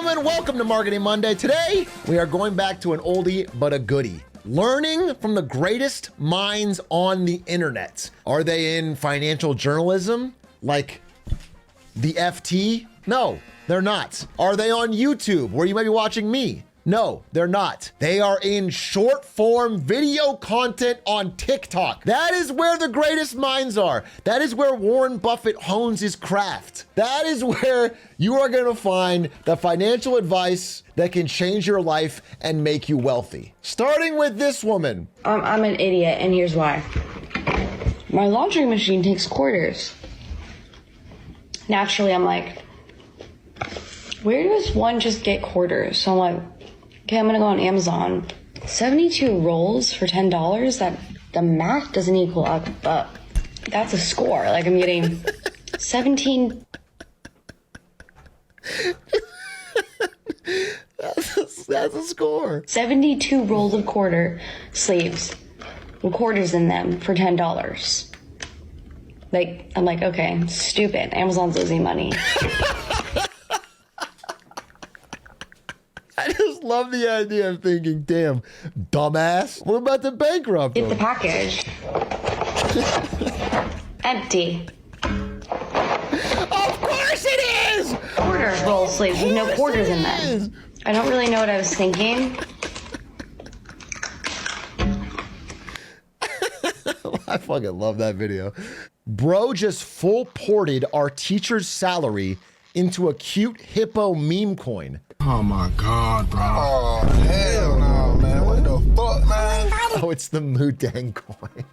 gentlemen, welcome to Marketing Monday. Today, we are going back to an oldie but a goodie. Learning from the greatest minds on the internet. Are they in financial journalism? Like the FT? No, they're not. Are they on YouTube, where you might be watching me? No, they're not. They are in short form video content on TikTok. That is where the greatest minds are. That is where Warren Buffett hones his craft. That is where you are gonna find the financial advice that can change your life and make you wealthy. Starting with this woman. I'm an idiot, and here's why. My laundry machine takes quarters. Naturally, I'm like, where does one just get quarters? So I'm like, okay, I'm gonna go on Amazon. 72 rolls for $10? That the math doesn't equal up, but that's a score. Like, I'm getting 17. That's a score. 72 rolls of quarter sleeves with quarters in them for $10. Like, I'm like, okay, stupid. Amazon's losing money. I just love the idea of thinking, damn, dumbass. What about the Bankrupt? Get the package. Empty. Of course it is! Quarter roll sleeves with no quarters in them. I don't really know what I was thinking. I fucking love that video. Bro just full ported our teacher's salary into a cute hippo meme coin. Oh my God, bro. Oh, hell no, man. What the fuck, man? Oh, it's the MooDeng Coin.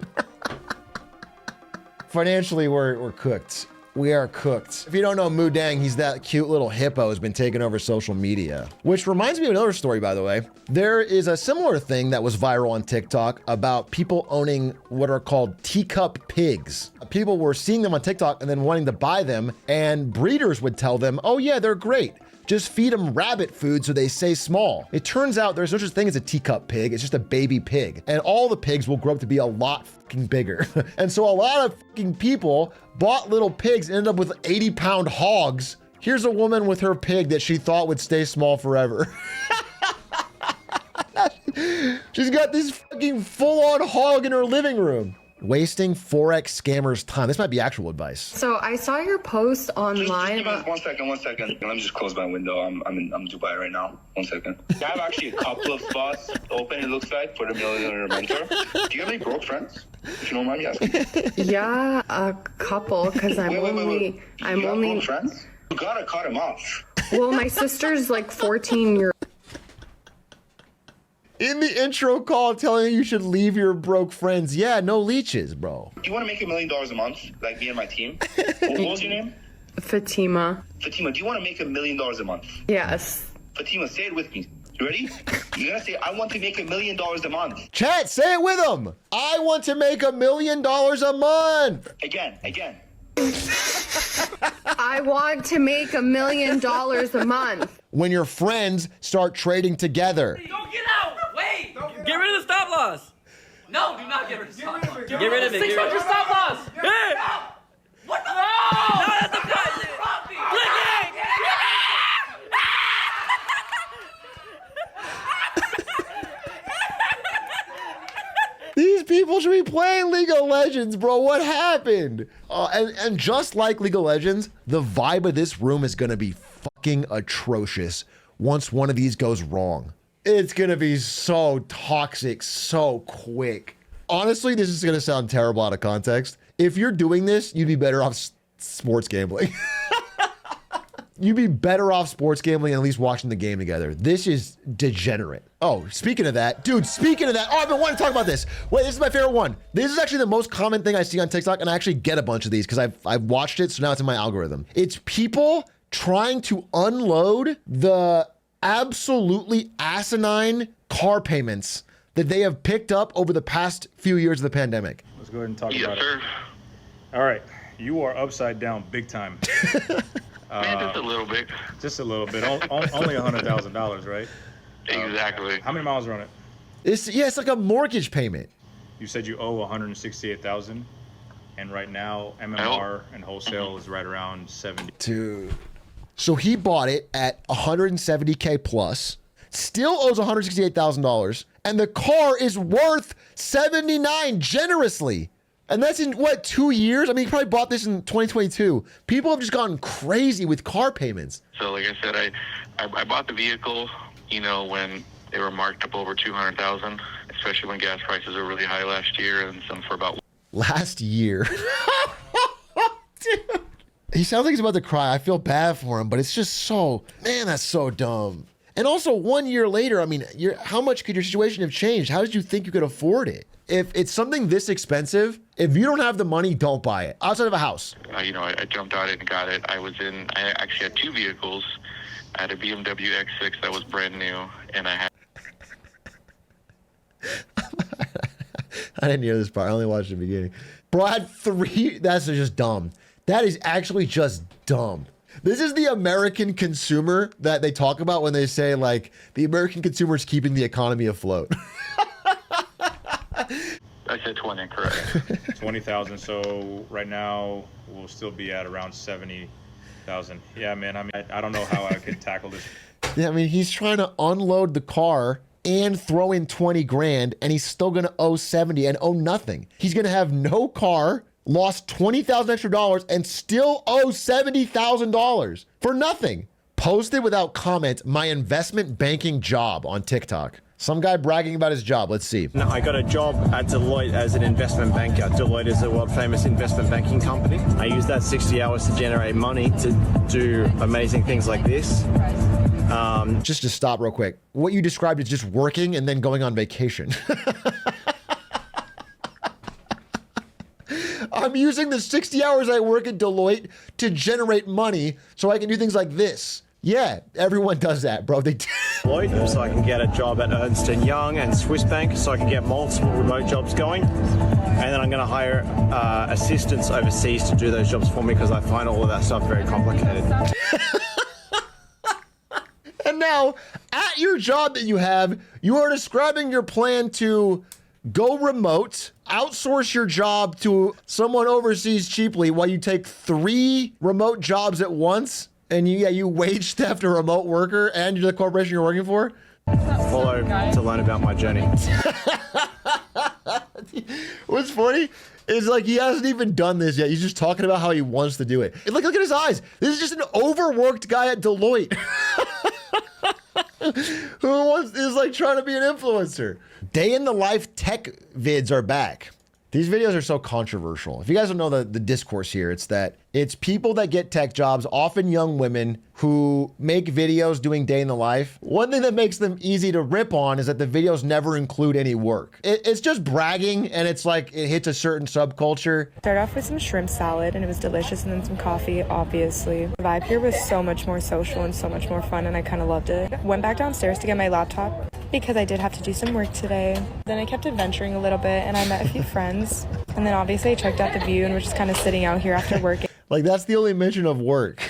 Financially, we're cooked. We are cooked. If you don't know MooDeng, he's that cute little hippo who's been taking over social media. Which reminds me of another story, by the way. There is a similar thing that was viral on TikTok about people owning what are called teacup pigs. People were seeing them on TikTok and then wanting to buy them, and breeders would tell them, oh yeah, they're great. Just feed them rabbit food so they stay small. It turns out there's no such thing as a teacup pig. It's just a baby pig. And all the pigs will grow up to be a lot fucking bigger. And so a lot of fucking people bought little pigs and ended up with 80-pound hogs. Here's a woman with her pig that she thought would stay small forever. She's got this fucking full-on hog in her living room. Wasting Forex Scammers time. This might be actual advice. So I saw your post online about... One second. Let me just close my window. I'm in Dubai right now. 1 second. I have actually a couple of spots open, it looks like, for the millionaire mentor. Do you have any broke friends? If you don't mind me asking. Yeah, a couple, because I'm wait. I'm you only... broke friends? You gotta cut him off. Well, my sister's like 14 years... In the intro call telling you should leave your broke friends. Yeah, no leeches, bro. Do you want to make $1 million a month, like me and my team? What was your name? Fatima. Fatima, do you want to make $1 million a month? Yes. Fatima, say it with me. You ready? You're gonna say, I want to make $1 million a month. Chat, say it with them. I want to make $1 million a month. Again. I want to make $1 million a month. When your friends start trading together. Don't get out! Wait! Get rid of the stop loss! No, do not get rid of the stop loss. Get rid of it. 600 stop loss! Hey! What the? No, that's the cut! Click it! These people should be playing League of Legends, bro. What happened? And just like League of Legends, the vibe of this room is gonna be fucking atrocious once one of these goes wrong. It's gonna be so toxic, so quick. Honestly, this is gonna sound terrible out of context. If you're doing this, you'd be better off sports gambling. You'd be better off sports gambling and at least watching the game together. This is degenerate. Oh, speaking of that, dude, oh, I've been wanting to talk about this. Wait, this is my favorite one. This is actually the most common thing I see on TikTok, and I actually get a bunch of these because I've watched it, so now it's in my algorithm. It's people trying to unload the absolutely asinine car payments that they have picked up over the past few years of the pandemic. Let's go ahead and talk about it. All right, you are upside down big time. Man, just a little bit. Just a little bit. Only $100,000, right? Exactly. How many miles are on it? It's like a mortgage payment. You said you owe $168,000, and right now MMR and wholesale is right around 70. Dude, So he bought it at 170K plus, still owes $168,000, and the car is worth 79 generously. And that's in what, 2 years? I mean, he probably bought this in 2022. People have just gone crazy with car payments. So like I said, I bought the vehicle, you know, when they were marked up over 200,000, especially when gas prices were really high last year, and some for about last year. Dude. He sounds like he's about to cry. I feel bad for him, but it's just so, man, that's so dumb. And also 1 year later, I mean, how much could your situation have changed? How did you think you could afford it? If it's something this expensive, if you don't have the money, don't buy it. Outside of a house. you know, I jumped on it and got it. I actually had two vehicles. I had a BMW X6 that was brand new, and I had I didn't hear this part. I only watched the beginning. Bro, I had three. That's just dumb. That is actually just dumb. This is the American consumer that they talk about when they say, like, the American consumer is keeping the economy afloat. I said 20, correct? 20,000. So right now we'll still be at around 70,000. Yeah, man. I mean, I don't know how I could tackle this. Yeah, I mean, he's trying to unload the car and throw in 20 grand, and he's still gonna owe 70 and owe nothing. He's gonna have no car, lost 20,000 extra dollars, and still owe $70,000 for nothing. Posted without comment, my investment banking job on TikTok. Some guy bragging about his job. Let's see. No, I got a job at Deloitte as an investment banker. Deloitte is a world famous investment banking company. I use that 60 hours to generate money to do amazing things like this. Just to stop real quick. What you described is just working and then going on vacation. I'm using the 60 hours I work at Deloitte to generate money so I can do things like this. Yeah, everyone does that, bro. They Deloitte, so I can get a job at Ernst & Young and Swiss Bank, so I can get multiple remote jobs going. And then I'm going to hire assistants overseas to do those jobs for me because I find all of that stuff very complicated. And now, at your job that you have, you are describing your plan to go remote, outsource your job to someone overseas cheaply while you take 3 remote jobs at once, and you wage theft a remote worker and you're the corporation you're working for? Follow to learn about my journey. What's funny is, like, he hasn't even done this yet. He's just talking about how he wants to do it. And look at his eyes. This is just an overworked guy at Deloitte. Who is like trying to be an influencer. Day in the life tech vids are back. These videos are so controversial. If you guys don't know the discourse here, it's people that get tech jobs, often young women who make videos doing day in the life. One thing that makes them easy to rip on is that the videos never include any work. It's just bragging, and it's like it hits a certain subculture. Started off with some shrimp salad, and it was delicious, and then some coffee, obviously. The vibe here was so much more social and so much more fun, and I kind of loved it. Went back downstairs to get my laptop because I did have to do some work today. Then I kept adventuring a little bit, and I met a few friends. And then obviously I checked out the view, and we're just kind of sitting out here after work. Like, that's the only mention of work.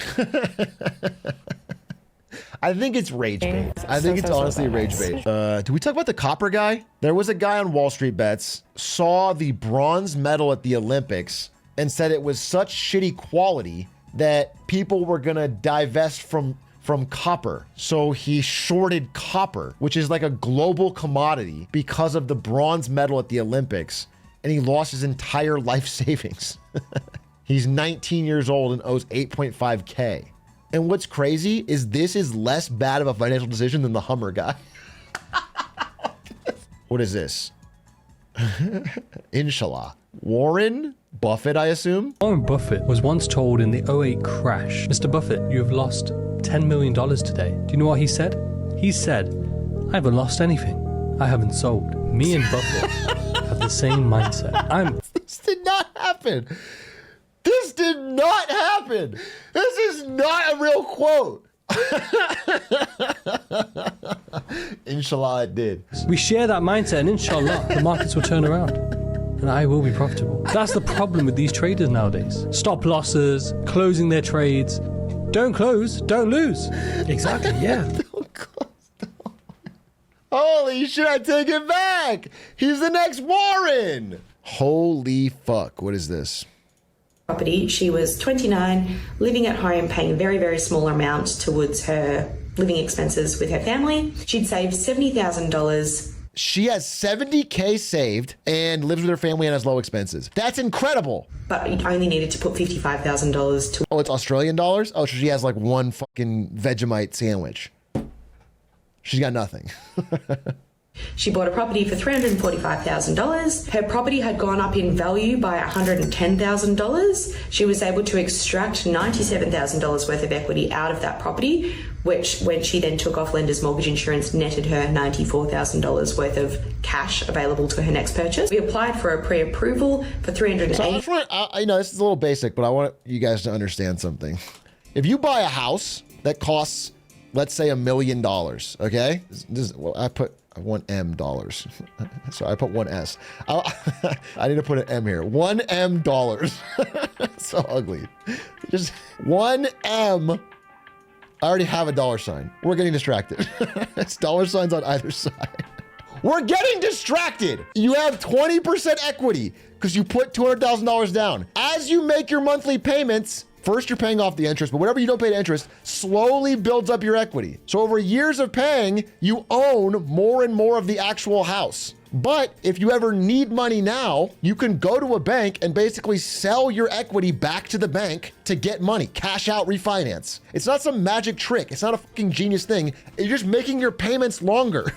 I think it's rage bait. I think it's honestly rage bait. Do we talk about the copper guy? There was a guy on Wall Street Bets, saw the bronze medal at the Olympics, and said it was such shitty quality that people were gonna divest from copper. So he shorted copper, which is like a global commodity, because of the bronze medal at the Olympics, and he lost his entire life savings. He's 19 years old and owes 8.5K. And what's crazy is this is less bad of a financial decision than the Hummer guy. What is this? Inshallah. Warren Buffett, I assume? Warren Buffett was once told in the '08 crash, Mr. Buffett, you have lost $10 million today. Do you know what he said? He said, I haven't lost anything. I haven't sold. Me and Buffett have the same mindset. This did not happen. This did not happen. This is not a real quote. Inshallah, it did. We share that mindset, and inshallah, the markets will turn around. And I will be profitable. That's the problem with these traders nowadays. Stop losses, closing their trades. Don't close, don't lose. Exactly, yeah. Don't close, don't. Holy shit, I take it back. He's the next Warren. Holy fuck, what is this? property. She was 29, living at home, paying a very, very small amount towards her living expenses with her family. She'd saved $70,000. She has 70K saved and lives with her family and has low expenses. That's incredible. But only needed to put $55,000 to... Oh, it's Australian dollars? Oh, so she has like one fucking Vegemite sandwich. She's got nothing. She bought a property for $345,000. Her property had gone up in value by $110,000. She was able to extract $97,000 worth of equity out of that property, which, when she then took off lender's mortgage insurance, netted her $94,000 worth of cash available to her next purchase. We applied for a pre-approval for $380,000. So I know this is a little basic, but I want you guys to understand something. If you buy a house that costs, let's say, $1 million, okay? Well, I put $1 M. So I put one S. I need to put an M here. $1 M. So ugly. Just $1 M. I already have a dollar sign. We're getting distracted. It's dollar signs on either side. We're getting distracted. You have 20% equity because you put $200,000 down. As you make your monthly payments, first, you're paying off the interest, but whatever you don't pay the interest slowly builds up your equity. So over years of paying, you own more and more of the actual house. But if you ever need money now, you can go to a bank and basically sell your equity back to the bank to get money, cash out, refinance. It's not some magic trick. It's not a fucking genius thing. You're just making your payments longer.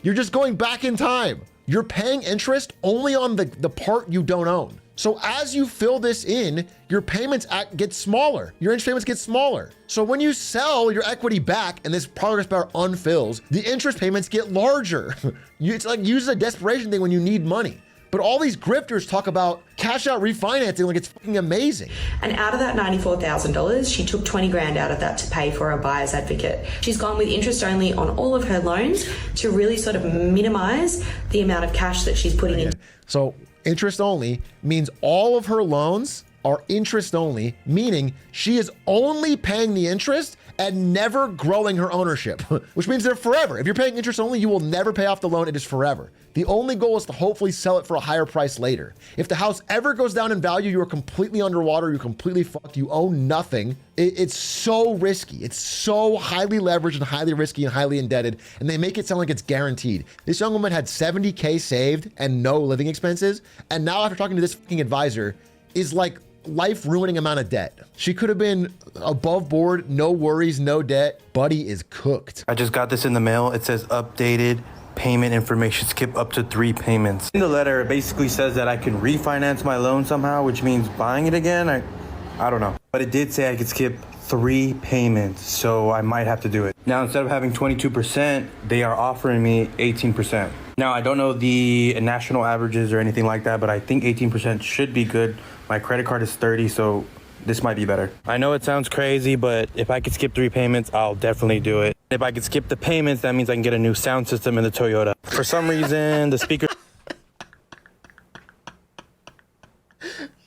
You're just going back in time. You're paying interest only on the part you don't own. So as you fill this in, your payments get smaller. Your interest payments get smaller. So when you sell your equity back and this progress bar unfills, the interest payments get larger. It's like using a desperation thing when you need money. But all these grifters talk about cash out refinancing like it's fucking amazing. And out of that $94,000, she took 20 grand out of that to pay for a buyer's advocate. She's gone with interest only on all of her loans to really sort of minimize the amount of cash that she's putting in. So interest only means all of her loans are interest only, meaning she is only paying the interest and never growing her ownership, which means they're forever. If you're paying interest only, you will never pay off the loan. It is forever. The only goal is to hopefully sell it for a higher price later. If the house ever goes down in value, you are completely underwater, you're completely fucked, you own nothing. It's so risky. It's so highly leveraged and highly risky and highly indebted, and they make it sound like it's guaranteed. This young woman had 70K saved and no living expenses, and now after talking to this fucking advisor, is like life-ruining amount of debt. She could have been above board, no worries, no debt. Buddy is cooked. I just got this in the mail. It says updated payment information, skip up to 3 payments. In the letter, it basically says that I can refinance my loan somehow, which means buying it again. I don't know. But it did say I could skip 3 payments, so I might have to do it. Now, instead of having 22%, they are offering me 18%. Now, I don't know the national averages or anything like that, but I think 18% should be good. My credit card is 30, so this might be better. I know it sounds crazy, but if I could skip 3 payments, I'll definitely do it. If I could skip the payments, that means I can get a new sound system in the Toyota. For some reason, the speaker...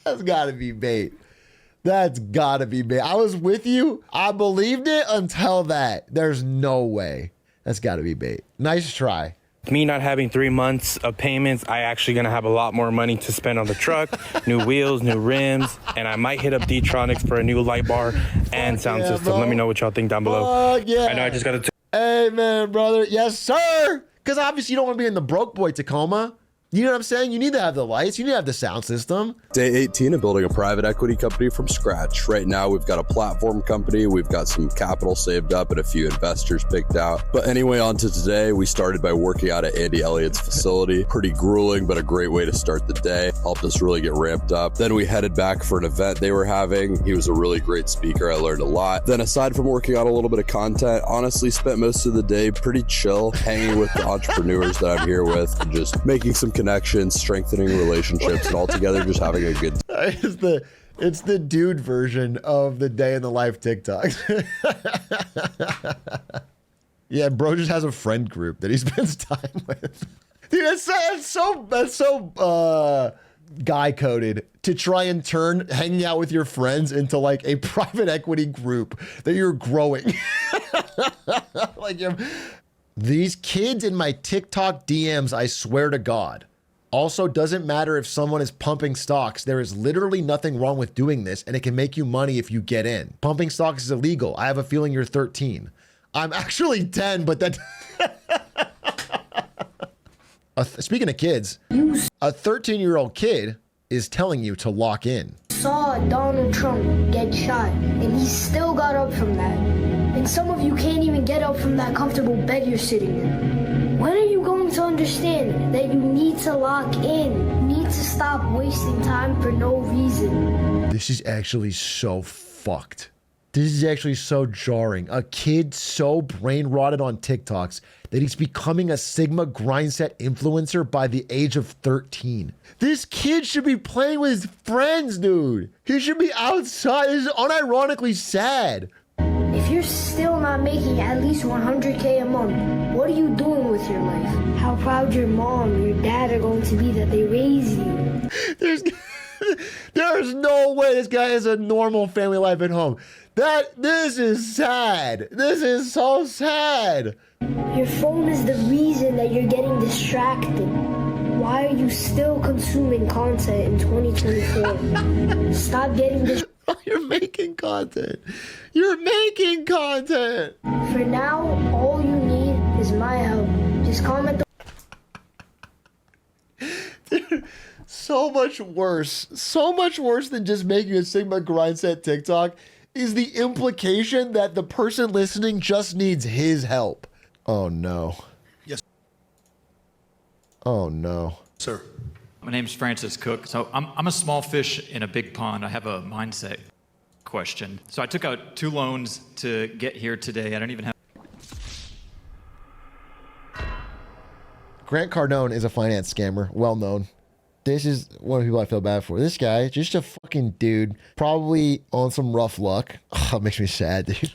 That's gotta be bait. That's gotta be bait. I was with you. I believed it until that. There's no way. That's gotta be bait. Nice try. Me not having 3 months of payments, I actually gonna have a lot more money to spend on the truck, new wheels, new rims, and I might hit up D-Tronics for a new light bar and sound system. Bro. Let me know what y'all think down below. Yeah. I know I just got to... Amen, brother. Yes, sir. Because obviously you don't want to be in the broke boy Tacoma. You know what I'm saying? You need to have the lights. You need to have the sound system. Day 18 of building a private equity company from scratch. Right now, we've got a platform company. We've got some capital saved up and a few investors picked out. But anyway, on to today. We started by working out at Andy Elliott's facility. Pretty grueling, but a great way to start the day. Helped us really get ramped up. Then we headed back for an event they were having. He was a really great speaker. I learned a lot. Then aside from working out a little bit of content, honestly spent most of the day pretty chill, hanging with the entrepreneurs that I'm here with and just making some connections, strengthening relationships, and altogether just having a good time. It's the dude version of the day in the life TikTok. Yeah, bro just has a friend group that he spends time with. Dude, that's so guy coded to try and turn hanging out with your friends into like a private equity group that you're growing. Like these kids in my TikTok DMs, I swear to God, Also, doesn't matter if someone is pumping stocks. There is literally nothing wrong with doing this, and it can make you money if you get in. Pumping stocks is illegal. I have a feeling you're 13. I'm actually 10, but that... Speaking of kids, a 13-year-old kid is telling you to lock in. Saw Donald Trump get shot, and he still got up from that. And some of you can't even get up from that comfortable bed you're sitting in. When are you going to understand that you need to lock in? You need to stop wasting time for no reason. This is actually so fucked. This is actually so jarring. A kid so brain rotted on TikToks that he's becoming a Sigma grindset influencer by the age of 13. This kid should be playing with his friends, dude. He should be outside. This is unironically sad. If you're still not making at least 100K a month, what are you doing with your life? How proud your mom and your dad are going to be that they raised you. There's no way this guy has a normal family life at home. This is sad. This is so sad. Your phone is the reason that you're getting distracted. Why are you still consuming content in 2024? Stop getting distracted. You're making content. You're making content. For now, all you need is my help. Just comment. Dude, so much worse than just making a Sigma grindset TikTok is the implication that the person listening just needs his help. Oh no. Yes. Oh no. Sir. My name's Francis Cook. So I'm a small fish in a big pond. I have a mindset question. So I took out 2 loans to get here today. I don't even have... Grant Cardone is a finance scammer, well known. This is one of the people I feel bad for. This guy, just a fucking dude, probably on some rough luck. Oh, it makes me sad, dude.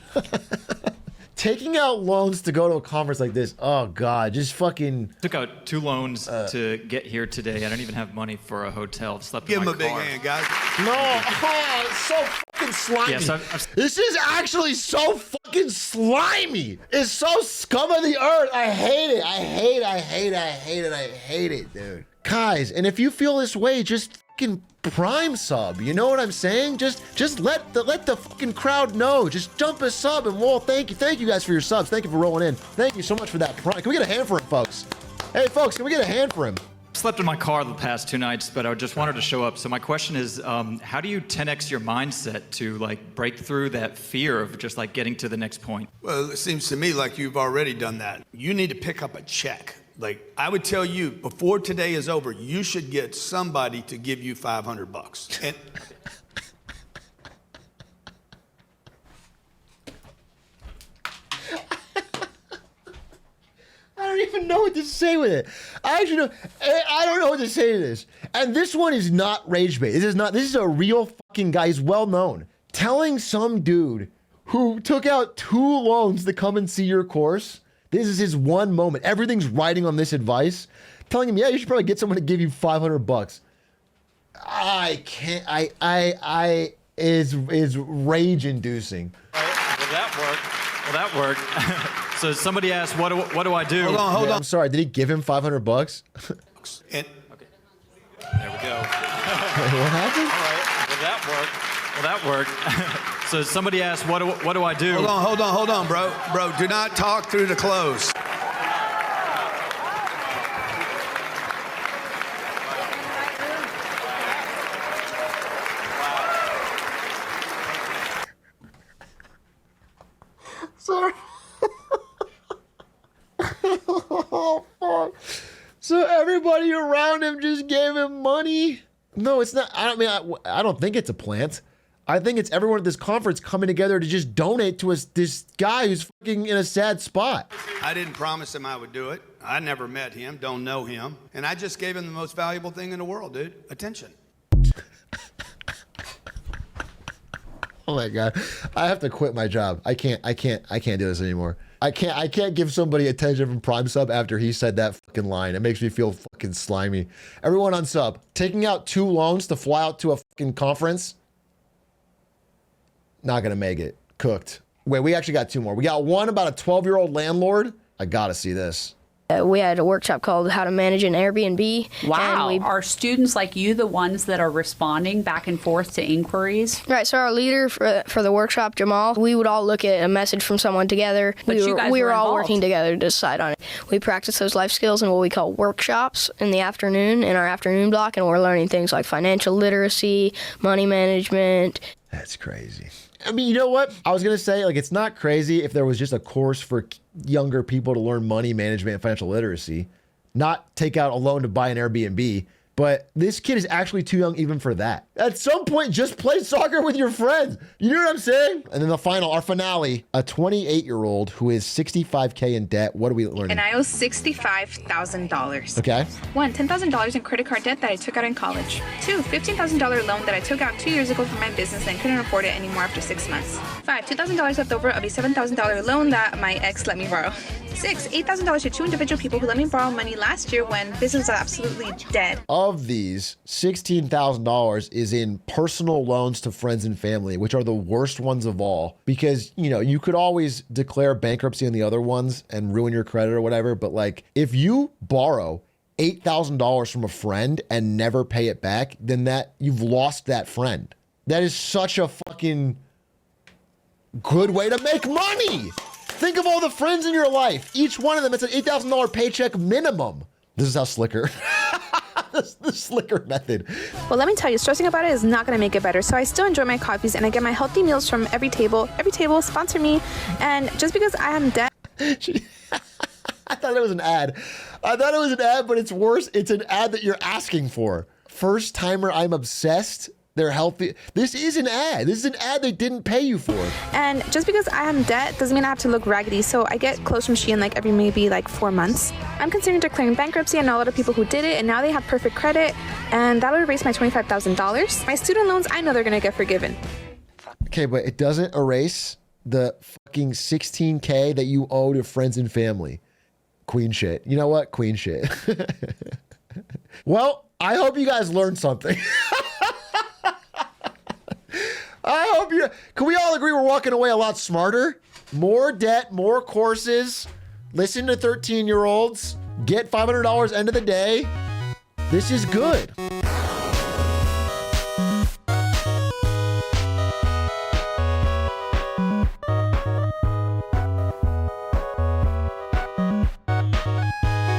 Taking out loans to go to a conference like this, oh God, just fucking... Took out 2 loans to get here today. I don't even have money for a hotel. Slept Give in my him a big car. hand, guys. No, oh, it's so fucking slimy. Yes, This is actually so fucking slimy. It's so scum of the earth. I hate it. I hate it, dude. Guys, and if you feel this way, just fucking prime sub. You know what I'm saying? Just let the fucking crowd know. Just jump a sub and we'll thank you guys for your subs. Thank you for rolling in. Thank you so much for that prime. Can we get a hand for him, folks? Hey, folks, can we get a hand for him? Slept in my car the past 2 nights, but I just wanted to show up. So my question is, how do you 10x your mindset to like break through that fear of just like getting to the next point? Well, it seems to me like you've already done that. You need to pick up a check. Like, I would tell you, before today is over, you should get somebody to give you $500. And I don't even know what to say with it. I don't know what to say to this. And this one is not rage bait. This is a real fucking guy. He's well known. Telling some dude who took out 2 loans to come and see your course. This is his one moment. Everything's riding on this advice. Telling him, yeah, you should probably get someone to give you $500. I can't. I is rage inducing. Will that work? So somebody asked, what do I do? Hold on. I'm sorry. Did he give him $500? And There we go. What happened? All right. Will that work? So somebody asked, what do I do? Hold on, bro. Bro, do not talk through the close. Sorry. Oh, fuck. So everybody around him just gave him money? No, it's not. I don't think it's a plant. I think it's everyone at this conference coming together to just donate to this guy who's fucking in a sad spot. I didn't promise him I would do it. I never met him, don't know him. And I just gave him the most valuable thing in the world, dude. Attention. Oh my God. I have to quit my job. I can't do this anymore. I can't give somebody attention from Prime Sub after he said that fucking line. It makes me feel fucking slimy. Everyone on sub, taking out 2 loans to fly out to a fucking conference. Not gonna make it. Cooked. Wait, we actually got 2 more. We got one about a 12-year-old landlord. I gotta see this. We had a workshop called How to Manage an Airbnb. Wow. And Are students like you the ones that are responding back and forth to inquiries? Right, so our leader for the workshop, Jamal, we would all look at a message from someone together. But you guys we were all involved. working together to decide on it. We practice those life skills in what we call workshops in the afternoon, in our afternoon block, and we're learning things like financial literacy, money management. That's crazy. I mean, you know what? I was going to say, like, it's not crazy if there was just a course for younger people to learn money management and financial literacy, not take out a loan to buy an Airbnb. But this kid is actually too young even for that. At some point, just play soccer with your friends. You know what I'm saying? And then our finale, a 28-year-old who is $65K in debt. What are we learning? And I owe $65,000. Okay. 1, $10,000 in credit card debt that I took out in college. 2, $15,000 loan that I took out 2 years ago for my business and couldn't afford it anymore after 6 months. 5, $2,000 left over of a $7,000 loan that my ex let me borrow. 6, $8,000 to 2 individual people who let me borrow money last year when business was absolutely dead. Of these, $16,000 is in personal loans to friends and family, which are the worst ones of all, because, you know, you could always declare bankruptcy on the other ones and ruin your credit or whatever. But like, if you borrow $8,000 from a friend and never pay it back, then that you've lost that friend. That is such a fucking good way to make money. Think of all the friends in your life. Each one of them, it's an $8,000 paycheck minimum. This is how slicker. The slicker method. Well, let me tell you, stressing about it is not going to make it better. So I still enjoy my coffees and I get my healthy meals from every table. Every table sponsor me. And just because I am dead. I thought it was an ad. But it's worse. It's an ad that you're asking for. First timer, I'm obsessed. They're healthy. This is an ad. This is an ad they didn't pay you for. And just because I am debt doesn't mean I have to look raggedy. So I get clothes from Shein like every maybe like 4 months. I'm considering declaring bankruptcy. I know a lot of people who did it and now they have perfect credit. And that'll erase my $25,000. My student loans, I know they're going to get forgiven. Okay, but it doesn't erase the fucking $16K that you owe to friends and family. Queen shit. You know what? Queen shit. Well, I hope you guys learned something. Can we all agree we're walking away a lot smarter? More debt, more courses, listen to 13-year-olds, get $500 end of the day. This is good.